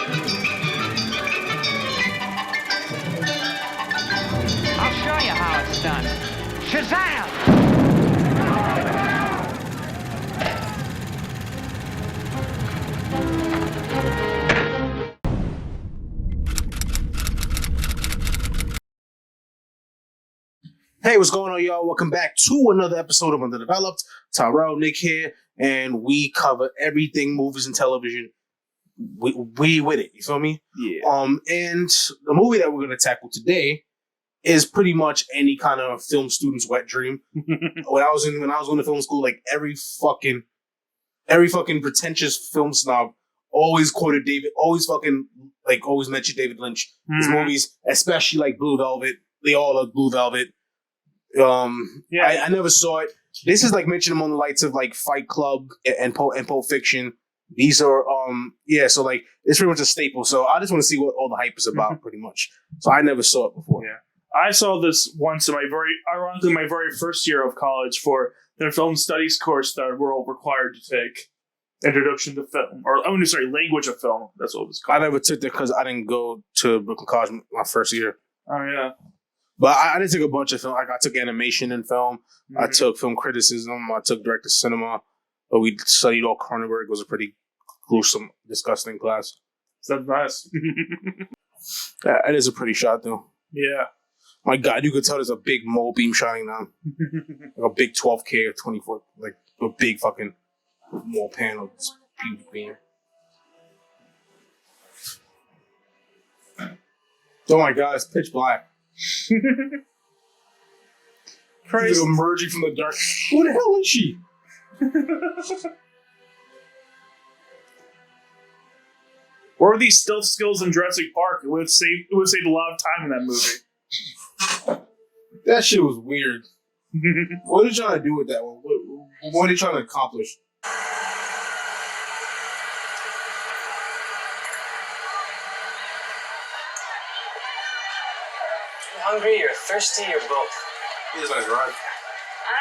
I'll show you how it's done. Shazam! Hey, what's going on, y'all? Welcome back to another episode of Underdeveloped. Tyrell, Nick here, and we cover everything movies and television. We with it, you feel me? Yeah. And the movie that we're gonna tackle today is pretty much any kind of film student's wet dream. when I was going to film school, like every fucking pretentious film snob always mentioned David Lynch. His movies, especially like Blue Velvet, they all are Blue Velvet. I never saw it. This is like mentioning them on the lights of like Fight Club and Pulp Fiction. These are so like it's pretty much a staple. So I just want to see what all the hype is about, pretty much. So I never saw it before. Yeah, I saw this once in my very first year of college for the film studies course that we're all required to take. Introduction to film, language of film. That's what it was called. I never took that because I didn't go to Brooklyn College my first year. Oh yeah. But I didn't take a bunch of film. Like I took animation in film. I took film criticism. I took director cinema. But we studied all Cronenberg. It was a pretty gruesome, disgusting class. That's nice. It is a pretty shot, though. Yeah. My God, you could tell there's a big mole beam shining down. Like a big 12K or 24, like a big fucking mole panel beam. Oh my God, it's pitch black. Christ. Like emerging from the dark. Who the hell is she? Where were these stealth skills in Jurassic Park? It would have saved a lot of time in that movie. That shit was weird. What are they trying to do with that one? What are they trying to accomplish? Hungry, you're thirsty, or both? He's like, right. I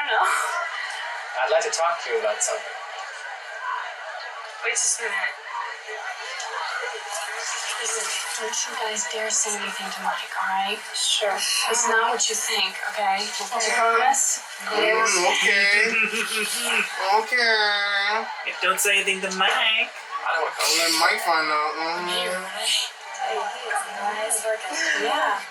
don't know. I'd like to talk to you about something. Wait just a minute. Listen, don't you guys dare say anything to Mike, alright? Sure. It's not what you think, okay? You promise? Okay. Don't say anything to Mike. I don't want to I'll let Mike find out. Here, right? Yeah.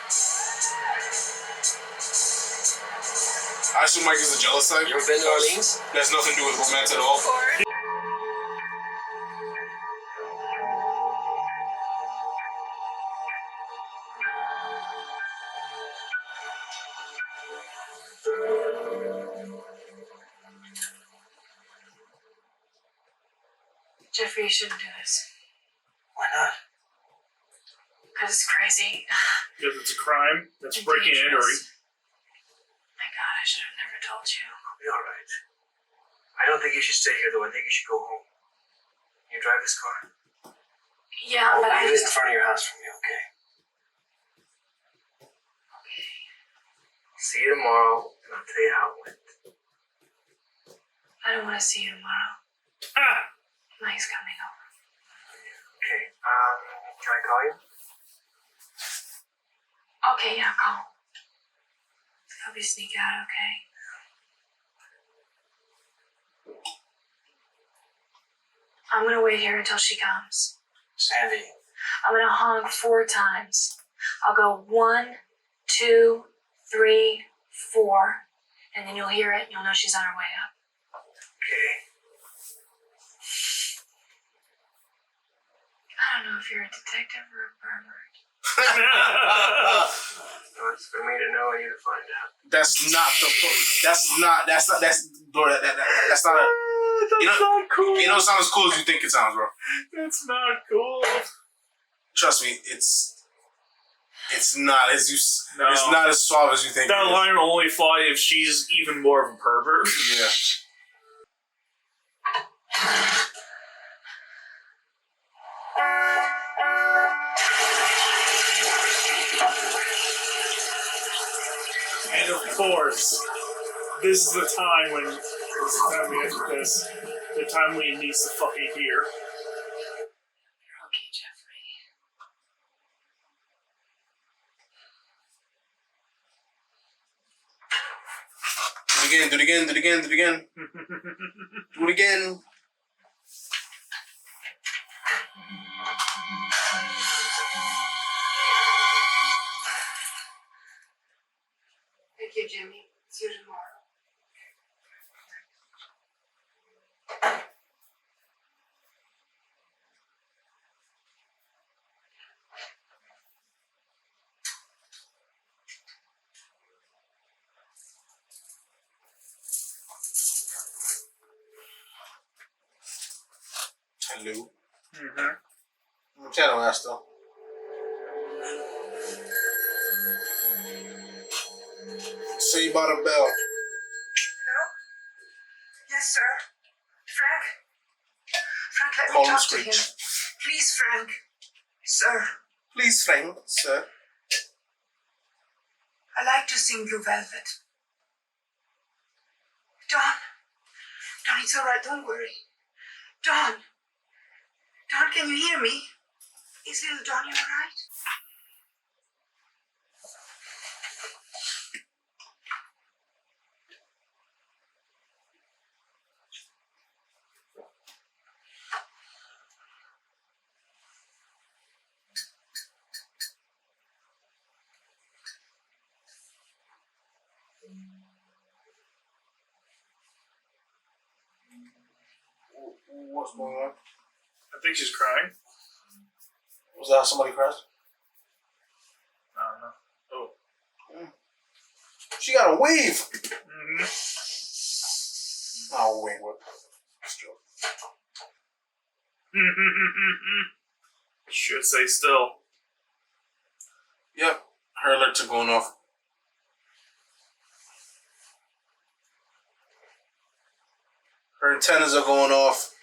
I assume Mike is a jealous type. You ever been to Orleans? That's nothing to do with romance at all. Jeffrey, you shouldn't do this. Why not? Because it's crazy. Because it's a crime. That's And breaking and entering. dangerous. My God, I should have never told you. I'll be alright. I don't think you should stay here, though. I think you should go home. You drive this car? Yeah, I'll but leave it in front of your house from you, okay? Okay. I'll see you tomorrow, and I'll tell you how it went. I don't want to see you tomorrow. Ah! Mike's coming over. Okay, can I call you? Okay, yeah, call. Help you sneak out, okay? I'm gonna wait here until she comes. Sandy. I'm gonna honk 4 times. I'll go 1, 2, 3, 4, and then you'll hear it and you'll know she's on her way up. Okay. I don't know if you're a detective or a pervert. No, it's for me to know and you to find out. That's not a. That's not cool. It don't sound as cool as you think it sounds, bro. That's not cool. Trust me, it's not as it's not as suave as you think. That line will only fly if she's even more of a pervert. Yeah. And of course, this is the time when the time when he needs to fucking hear. You're okay, Jeffrey. again. Do it again. Do it again. Do it again. Do it again. Thank you, Jimmy. See you tomorrow. Hello. Mm-hmm. Channel Master. Say about a bell. Hello? Yes, sir. Frank? Frank, let Call me him talk to him. Screech. Please, Frank. Sir, Please, Frank, sir. I like to sing Blue Velvet. Don. Don, it's all right. Don't worry. Don. Don, can you hear me? Is little Don all right? What's going on? I think she's crying. Was that somebody crashed? I don't know. Oh. She got a wave. Mm-hmm. Oh, wait, what? Should stay still. Yep, her alerts are going off. Her antennas are going off.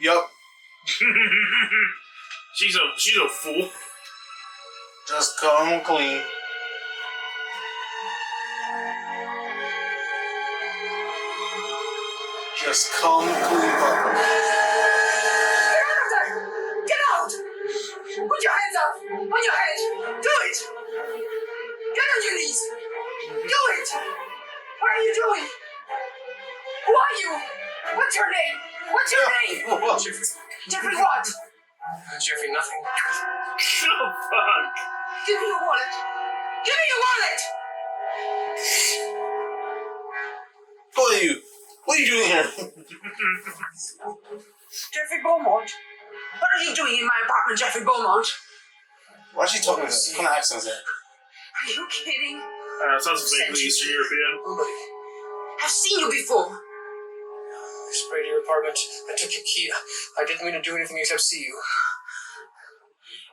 Yep, She's a fool. just come clean. Just come clean, Papa. Get out of there! Get out! Put your hands up! On your head! Do it! Get on your knees! Do it! What are you doing? Who are you? What's your name? What's your name? Jeffrey what? Jeffrey, nothing. Oh, fuck. Give me your wallet! Give me your wallet! Who are you? What are you doing here? Jeffrey Beaumont? What are you doing in my apartment, Jeffrey Beaumont? Why is she talking with this? What kind of accent is that? Are you kidding? Sounds vaguely Eastern European. Nobody. I've seen you before. I sprayed your apartment. I took your key. I didn't mean to do anything except see you.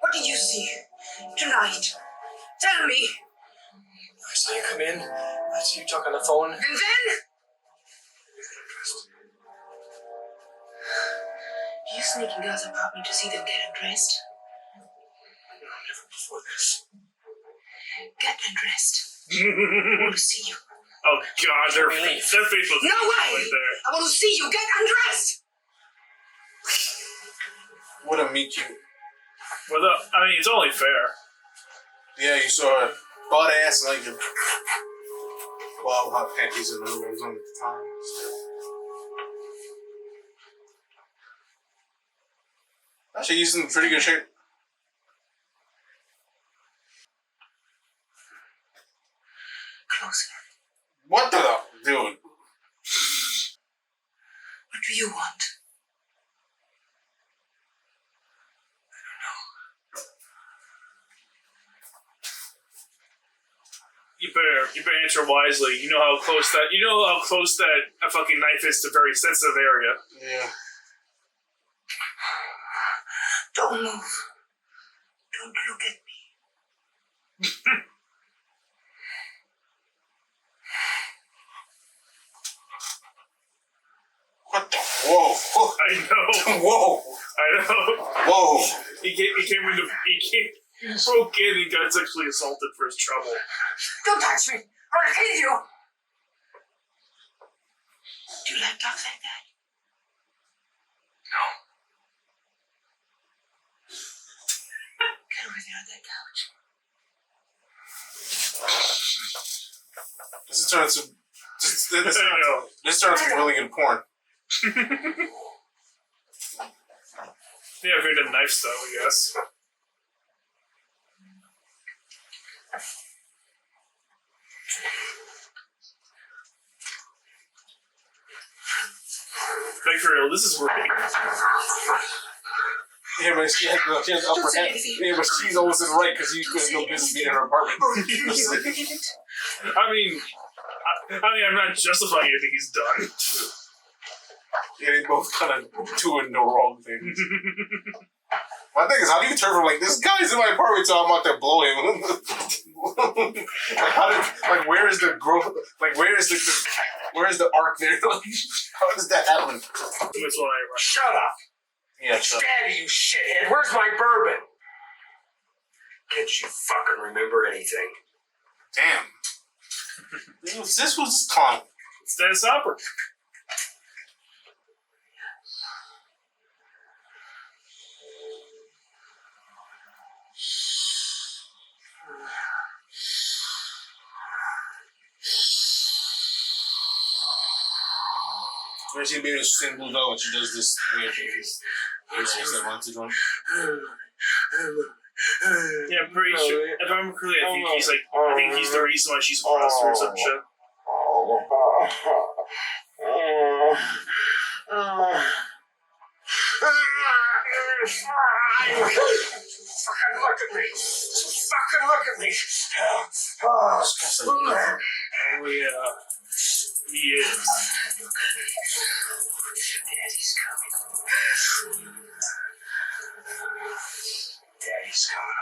What did you see tonight? Tell me. I saw you come in. I saw you talk on the phone. And then? Do you sneak in girls' apartment to see them get undressed? No, never before this. Get undressed. I want to see you. Oh god, their face was No way! right there. I want to see you. Get undressed. What a meet cute. Well, I mean, it's only fair. Yeah, you saw her butt ass like a wild hot panties in the room at the time. Still. Actually, he's in pretty good shape. Closer. What the dude? What do you want? You better answer wisely. You know how close that a fucking knife is to a very sensitive area. Yeah. Don't move. Don't look at me. What the? Whoa. I know. Whoa. I know. Whoa. He broke in and got sexually assaulted for his trouble. Don't touch me, or I'll kill you. Do you like dogs like that? Get over there on that couch. turned to this turned to really good porn. Yeah, very good knife style, I guess. Like for real, this is great. Yeah, but she has the upper hand. Yeah, but she's always in the right because you has no business being in her apartment. I mean, I'm not justifying anything he's done. Yeah, they both kind of doing the wrong things. My thing is, how do you turn from like this guy's in my apartment, so I'm out there blowing him? Like, where is the growth? Like, where is the arc there? Like, how does that happen? Shut up! Yeah, shut up. Daddy, you shithead! Where's my bourbon? Can't you fucking remember anything? Damn. This was calm. It's Dennis Hopper. When she made a sing Blue Velvet, she does this weird thing. Yeah, I'm pretty sure. If I remember correctly, I think he's the reason why she's crossed or some shit. Fucking look at me! Fucking look at me! Oh yeah, he is. Daddy's coming. Daddy's coming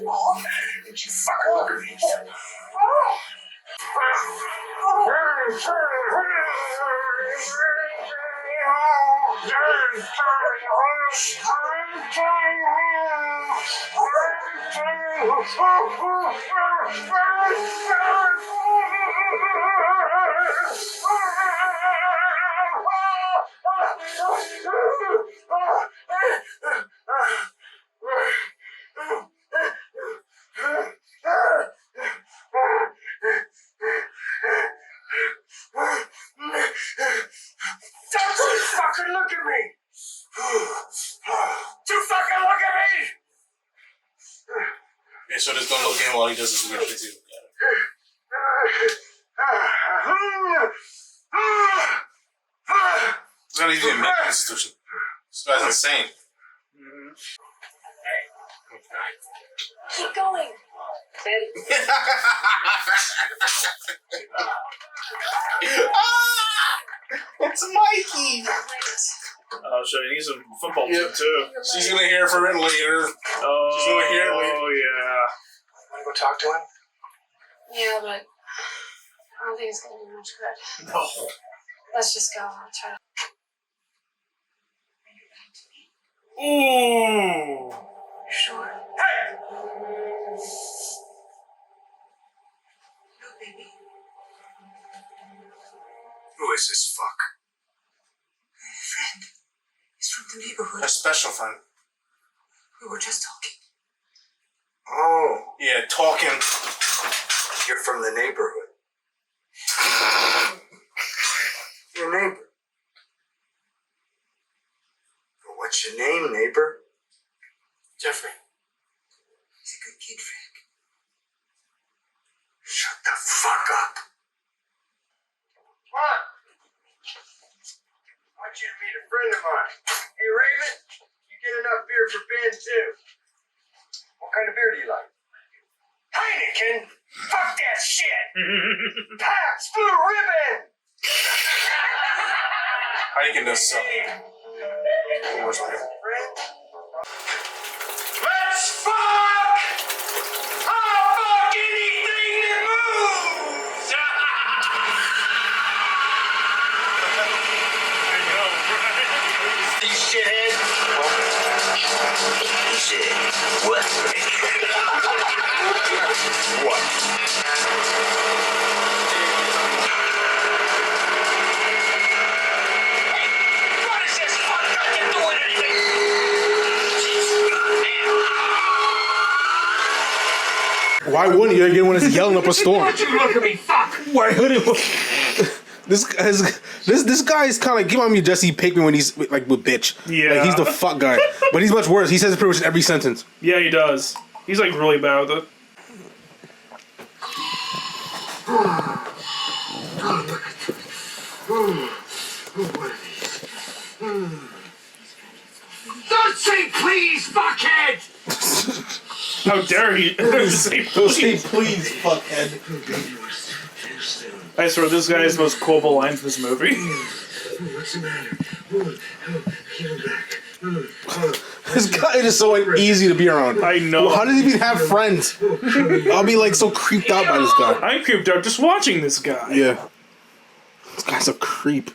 home. Did you fucking look at me? Don't fucking look at me! Don't fucking look at me! Yeah, so just don't look at him while he does this weird shit too. It's not even a mental institution. This guy's insane. Keep going. It's Mikey! Oh shit, he needs some football too. She's gonna hear from it later. Oh, she's gonna hear it later. Oh yeah. Wanna go talk to him? Yeah, but I don't think it's gonna do much good. No. Let's just go. I'll try to. Ooh. Sure. Hey! No, baby. Who is this fuck? Friend. He's from the neighborhood. A special friend. We were just talking. Oh, Yeah, talking. you're from the neighborhood. Your neighbor. Well, what's your name, neighbor? Jeffrey. He's a good kid, Frank. Shut the fuck up. Come on. I want you to meet a friend of mine. Hey, Raymond, you get enough beer for Ben, too. What kind of beer do you like? Heineken? Fuck that shit! Pabst Blue Ribbon! Hiking does suck. Worst beer. Let's fuck! I'll fuck anything that moves! You shithead! You said, what? What? What is this fuck got to do with anything? Why wouldn't you? You're getting one that's yelling up a storm. Don't you look at me, fuck! Why wouldn't this guy is kind of like, give on me Jesse Pinkman when he's like with bitch. Yeah. Like, he's the fuck guy. But he's much worse. He says it pretty much in every sentence. Yeah, he does. He's like really bad with it. Don't say please, fuckhead! How dare he say Don't say please? please, fuckhead. I swear, this guy has the most quotable lines in this movie. What's the matter? Give him back. This guy is so easy to be around. I know. How does he even have friends? I'll be like so creeped out by this guy. I'm creeped out just watching this guy. Yeah. This guy's a creep.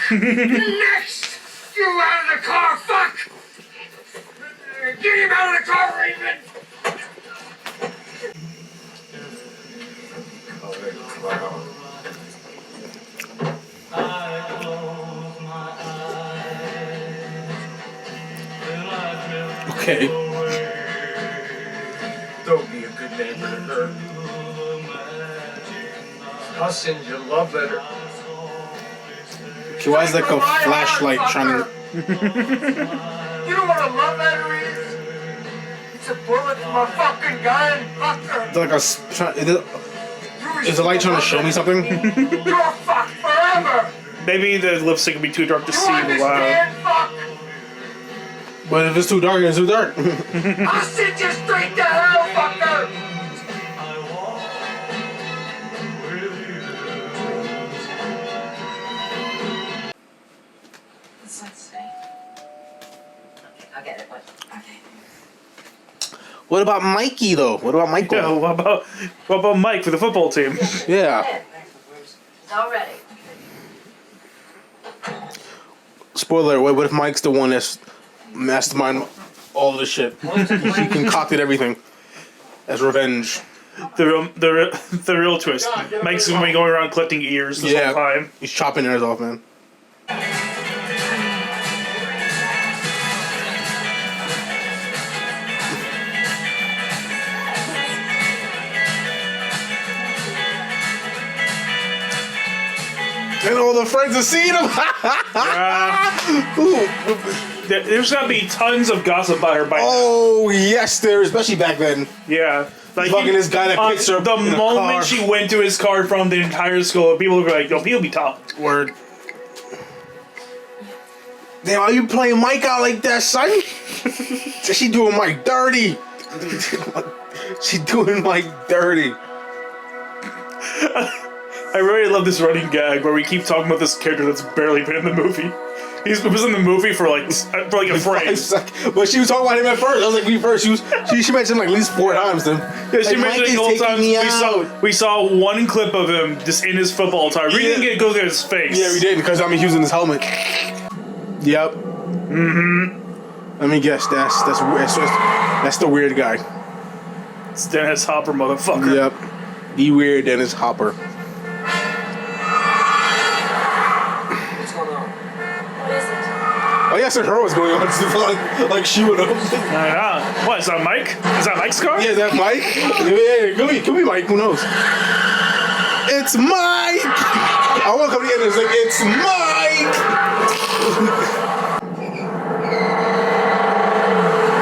Next! You out of the car, fuck! Get him out of the car, Raven! Okay. Don't be a good man to her. I'll send you a love letter. Okay, why is like a flashlight trying to... You know what a love letter is? It's a bullet from a fucking gun, fucker! Is the light trying to show me something? You're fucked forever! Maybe the lipstick would be too dark to You see loud. understand, fuck? But if it's too dark, it's too dark. I'll send you straight to hell, fucker! Let's say. I'll get it, but okay. What about Mikey, though? What about Michael? Yeah, what about Mike for the football team? Yeah. It's all ready. Spoiler, what if Mike's the one that's mastermind all of this shit? He concocted everything as revenge. The real twist. Mike's gonna be going around collecting ears this whole time. He's chopping ears off, man. And all the friends have seen him. There's gotta be tons of gossip about her by now. Oh yes, there, especially back then. Yeah. Like Fucking this guy that picks her up the in a moment car. she went to his car from the entire school, people were like, "Yo, he'll be top." Word. Damn, are you playing Mike out like that, son? She doing Mike dirty. She doing Mike dirty. I really love this running gag where we keep talking about this character that's barely been in the movie. He was in the movie for like a phrase. But she was talking about him at first. I was like, she mentioned like at least 4 times them. Yeah, she like, mentioned it the whole time. We saw one clip of him just in his football attire. We didn't get to go to his face. Yeah, we did because he was using his helmet. Yep. Mm-hmm. Let me guess. That's the weird guy. It's Dennis Hopper, motherfucker. Yep. The weird Dennis Hopper. What's going on? What is it? Oh yes, I heard what's going on. like she would have. What, is that Mike? Is that Mike's car? Yeah, is that Mike? Yeah, could be Mike. Who knows? It's Mike. I want to come to the end and it's like, it's Mike.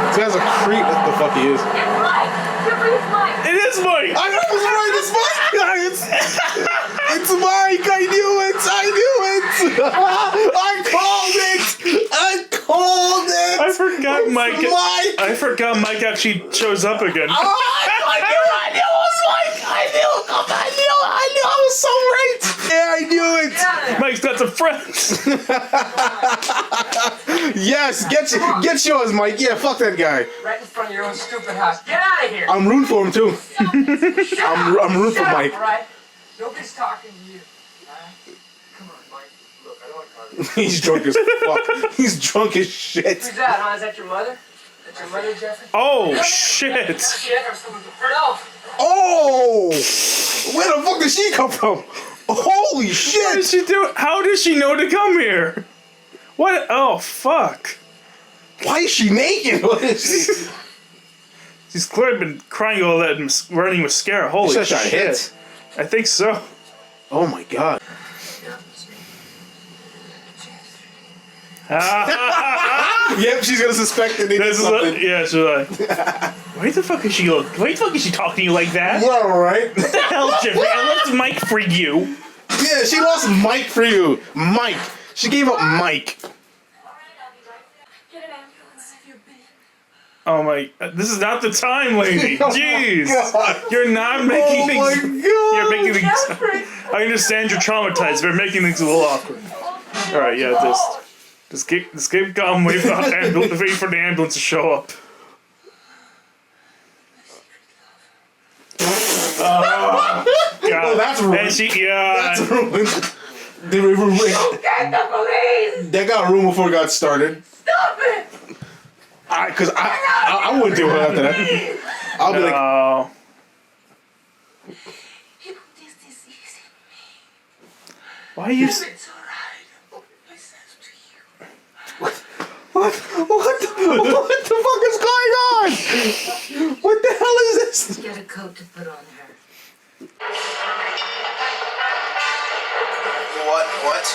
This guy's a creep. What the fuck he is? It's Mike! It's Mike! It is Mike! I know it's right. It's Mike, guys. It's Mike. I knew it. I called it. I forgot It's Mike. Mike. I forgot Mike actually shows up again. I knew it was Mike. I was so right. Yeah, I knew it. Mike's got some friends. Yes, get yours, Mike. Yeah, fuck that guy. Right in front of your own stupid house. Get out of here! I'm rooting for him too. I'm rooting for Mike. Alright? Nobody's talking to you. Alright? Come on, Mike. Look, I don't want to call you. He's drunk as fuck. He's drunk as shit. Who's that, huh? Is that your mother? Is that your mother, Jeffrey? Oh, shit. Or someone no. Oh! Where the fuck did she come from? Holy What shit! did she do? How does she know to come here? What? Oh, fuck. Why is she naked? What is this? She's clearly been crying all that and running mascara. Holy She shit. got hit. I think so. Oh my god. Yep, she's gonna suspect that they did something. Yeah, she's like, why the fuck is she talking to you like that? Yeah, right. What the hell, Jeffrey? I left Mike for you. Yeah, she lost Mike for you. Mike. She gave up Mike. Get an ambulance if you've been. Oh my, this is not the time, lady. Oh my Jeez. God. You're not making Oh things. my god. You're making things. I understand you're traumatized, but you're making things a little awkward. Alright, yeah, just keep calm, wait for the ambulance to show up. God. Oh, that's ruined. And That's ruined. Get the police! That got ruined before it got started. Stop it! Because I wouldn't deal with her after that. I'll be like, No. He put this disease in me. Why are you... It's alright. I said to you. what the fuck is going on? What the hell is this? Get a coat to put on her. What?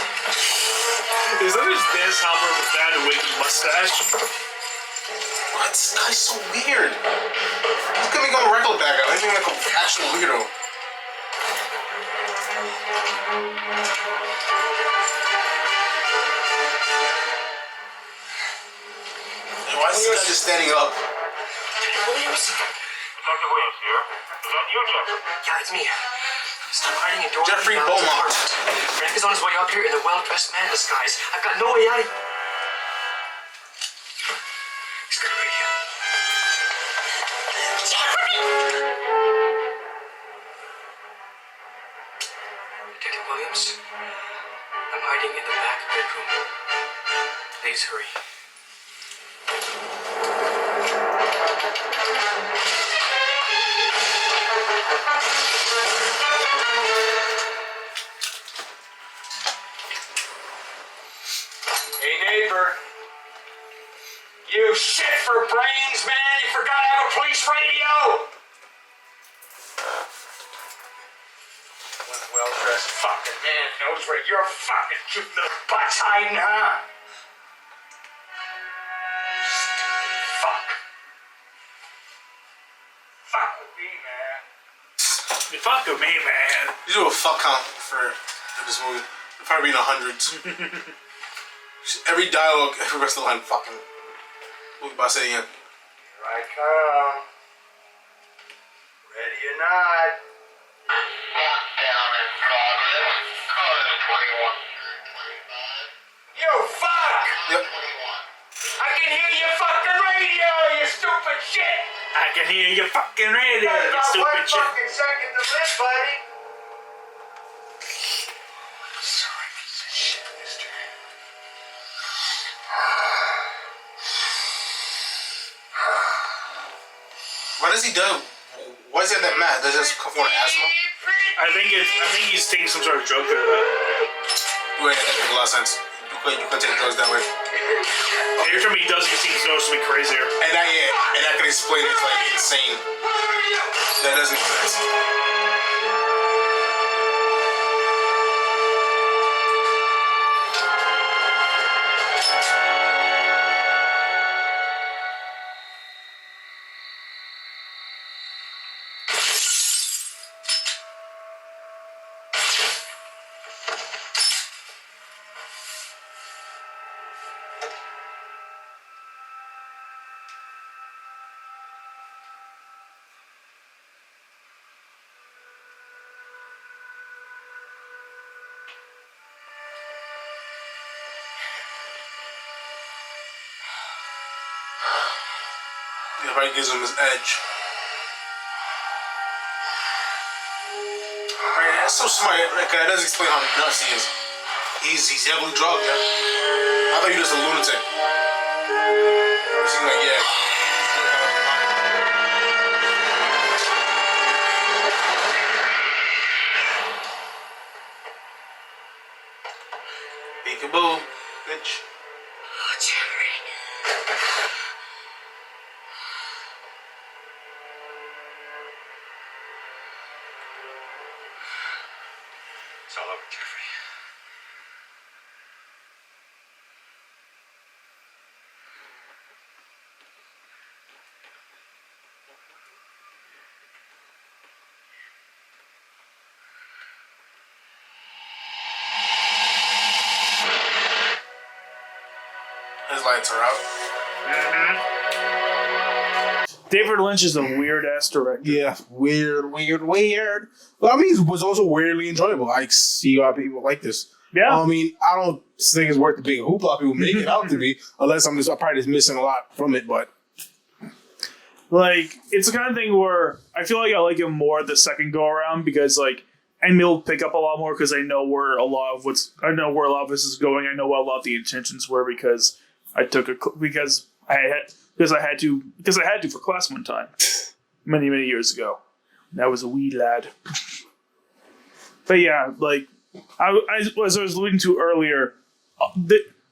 Is that his dance helper with that wavy mustache? What? This guy's so weird. He's gonna become a regular bad guy. I think like an actual weirdo. Hey, why is this guy just standing up? Williams? Detective Williams here. Is that you, Jeffrey? Yeah, it's me. Stop hiding in Dorothy Jeffrey Brown's Beaumont. apartment. Frank is on his way up here in a well-dressed man disguise. I've got no way out of here. He's got a radio. Detective Williams, I'm hiding in the back bedroom. Please hurry. Hey, neighbor. You shit for brains, man. You forgot to have a police radio. One well-dressed fucking man knows where your fucking cute little butt's hiding, huh? Fuck. Fuck with me, man. You fuck with me, man. You do a fuck count for this movie. It'll probably be in the hundreds. Every dialogue, every rest of the line, fucking. What about saying it? Here I come. Ready or not. You fuck! Yep. I can hear your fucking radio, you stupid shit! I can hear your fucking radio, Got you about stupid 1 shit. fucking second to live, buddy. Sorry, piece of shit, mister. Why does he do? Why is he that mad? Does it just come from asthma? I think he's taking some sort of drug for that. Wait, that makes a lot of sense. You can take drugs that way. Every time he does, he seems noticeably crazier. And that can explain his like insane. That doesn't make sense. It probably gives him his edge. Right, that's so smart. Like, that doesn't explain how nuts he is. He's heavily drugged. Yeah? I thought you were just a lunatic. He seemed like, yeah. Peekaboo, bitch. Jerry. It's all over, Jeffrey. His lights are out. David Lynch is a weird ass director. Yeah, weird. But I mean, it was also weirdly enjoyable. I see how people like this. Yeah. I mean, I don't think it's worth the big hoopla people make it out to be, unless I'm probably just missing a lot from it. But like, it's the kind of thing where I feel like I like it more the second go around because like, and we'll pick up a lot more because I know where a lot of this is going. I know what a lot of the intentions were because I had to for class one time, many years ago. That was a wee lad. But yeah, like as I was alluding to earlier,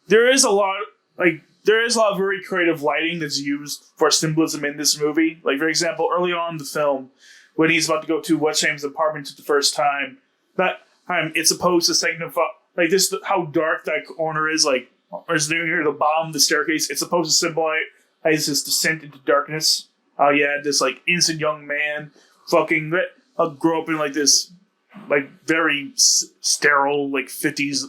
there is a lot of very creative lighting that's used for symbolism in this movie. Like for example, early on in the film, when he's about to go to what's name's apartment for the first time, that time it's supposed to signify like this how dark that corner is. Like, or is near the bottom of the staircase. It's supposed to symbolize his descent into darkness. Oh yeah, this like innocent young man, fucking grew up in like this, like very sterile, like 50s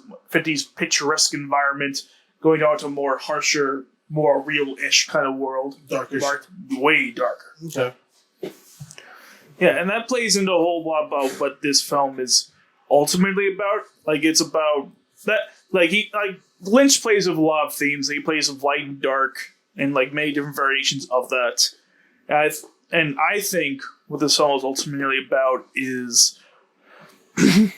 picturesque environment, going down to a more harsher, more real-ish kind of world. darkish. Way darker. Okay. Yeah, and that plays into a whole lot about what this film is ultimately about. Like it's about that. Like Lynch plays with a lot of themes. He plays with light and dark, and like many different variations of that. And I think what this film is ultimately about is, I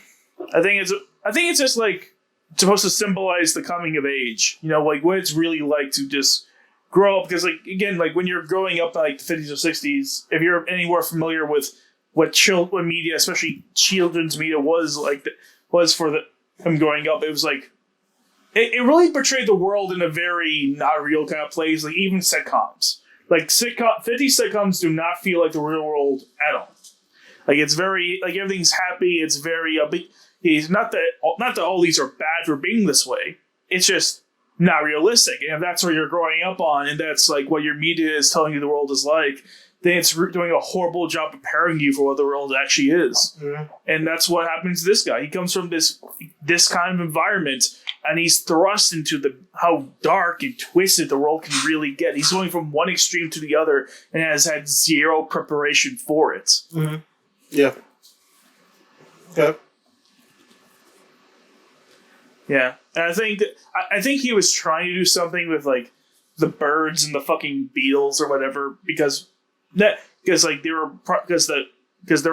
think it's just like supposed to symbolize the coming of age. You know, like what it's really like to just grow up. Because like again, like when you're growing up in like the 50s or 60s, if you're anywhere familiar with what media, especially children's media, was for them growing up, it was like. It really portrayed the world in a very not real kind of place. Like even sitcoms, like 50 sitcoms do not feel like the real world at all. Like it's very like everything's happy. It's very it's not that all these are bad for being this way. It's just not realistic. And if that's what you're growing up on, and that's like what your media is telling you the world is like, then it's doing a horrible job preparing you for what the world actually is. Mm-hmm. And that's what happens to this guy. He comes from this kind of environment. And he's thrust into how dark and twisted the world can really get. He's going from one extreme to the other and has had zero preparation for it. Mm-hmm. Yeah. Okay. Yeah, and I think he was trying to do something with like the birds and the fucking beetles or whatever because there were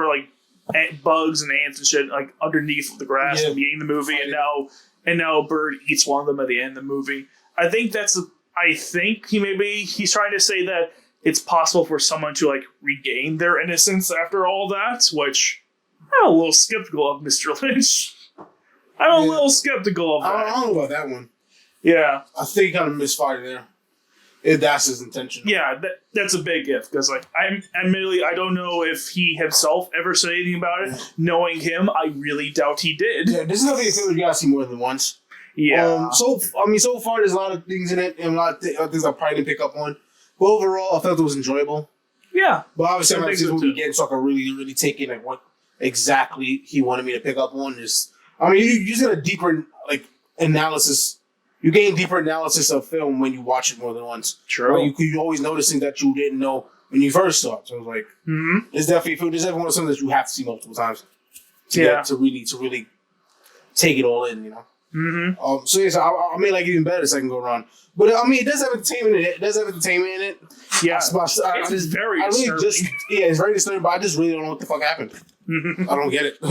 like bugs and ants and shit like underneath the grass and eating the movie, and now a bird eats one of them at the end of the movie. I think he's trying to say that it's possible for someone to like regain their innocence after all that, which I'm a little skeptical of, Mr. Lynch. I'm a little skeptical of that. I don't know about that one. Yeah. I think he kind of misfired there. If that's his intention. Yeah, that's a big if, because like admittedly I don't know if he himself ever said anything about it. Knowing him, I really doubt he did. Yeah, this is gonna be a film you gotta see more than once. Yeah. So far there's a lot of things in it and a lot of things I probably didn't pick up on. But overall, I felt it was enjoyable. Yeah. But obviously I'm not seeing movie again, so I can really take in like what exactly he wanted me to pick up on. You just get a deeper like analysis. You gain deeper analysis of film when you watch it more than once. True. Right? You're always noticing that you didn't know when you first saw it. So I was like, it's definitely one of something that you have to see multiple times to really take it all in, you know. Mm-hmm. So I may like it even better the second go around. But I mean, it does have entertainment in it. Yeah, it's very disturbing. It's very disturbing. But I just really don't know what the fuck happened. I don't get it.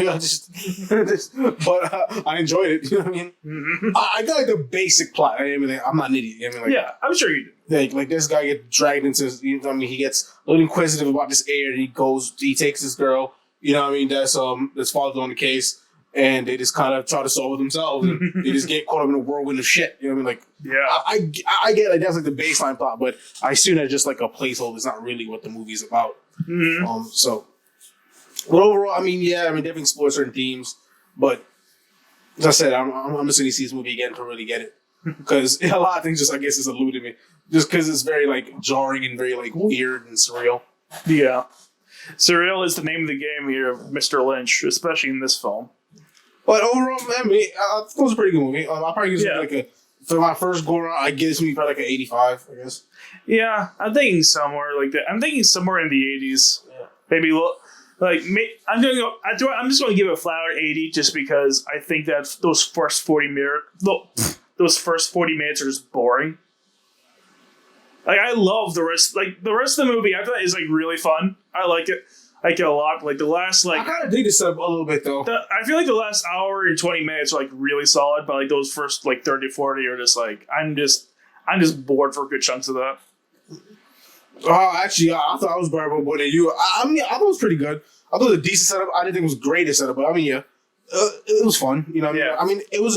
But I enjoyed it. You know what I mean? Mm-hmm. I got like the basic plot. I mean, I'm not an idiot. You know what I mean? Yeah, I'm sure you do. Like this guy gets dragged into. You know what I mean? He gets a little inquisitive about this heir. He takes this girl. You know what I mean? That's followed on the case, and they just kind of try to solve it themselves. And they just get caught up in a whirlwind of shit. You know what I mean? Like, Yeah. I get like that's like the baseline plot, but I assume that's just like a placeholder. It's not really what the movie's about. Mm-hmm. But overall, I mean, definitely explore certain themes, but as I said, I'm just going to see this movie again to really get it. Because a lot of things just, I guess, is eluding me. Just because it's very, like, jarring and very, like, weird and surreal. Yeah. Surreal is the name of the game here of Mr. Lynch, especially in this film. But overall, man, it was a pretty good movie. I'll probably give it for my first go around, I give this movie probably like an 85, I guess. Yeah, I'm thinking somewhere like that. I'm thinking somewhere in the 80s. Yeah. Maybe, I'm just going to give it a flat out 80 just because I think that those first 40 minutes are just boring. Like, I love the rest. Like, the rest of the movie, I thought is like really fun. I like it. I like it a lot. Like, the last, like... I kind of dig this up a little bit, though. I feel like the last hour and 20 minutes are, like, really solid, but, like, those first, like, 30, 40 are just, like... I'm just bored for good chunks of that. Actually, I thought I was better more than you. I mean, I thought it was pretty good. I thought it was a decent setup. I didn't think it was the greatest setup, but, I mean, yeah. It was fun, you know what I mean? I mean, it was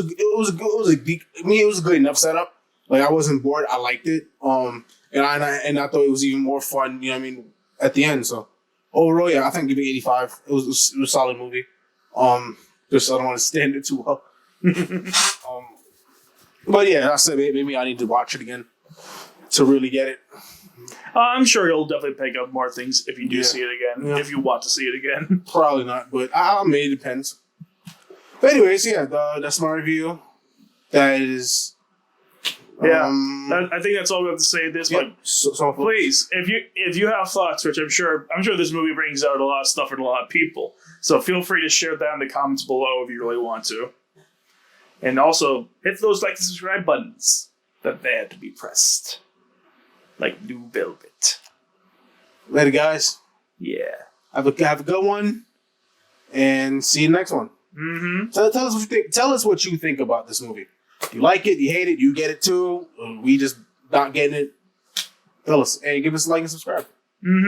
a good enough setup. Like, I wasn't bored. I liked it. And I thought it was even more fun, you know what I mean, at the end, so... Overall, yeah, I think give it 85. It was a solid movie. Just I don't want to stand it too well. But yeah, I said maybe I need to watch it again to really get it. I'm sure you'll definitely pick up more things if you do see it again. If you want to see it again. Probably not, but it depends. But anyways, yeah, that's my review. That is. I think that's all we have to say at this point. So please, if you have thoughts, which I'm sure this movie brings out a lot of stuff in a lot of people, so feel free to share that in the comments below if you really want to. And also hit those like and subscribe buttons that they had to be pressed, like new velvet. Later, guys. Yeah. Have a good one, and see you next one. Mm-hmm. Tell us what you think. Tell us what you think about this movie. You like it, you hate it, you get it too, or we just not getting it. Tell us and give us a like and subscribe. Mm-hmm.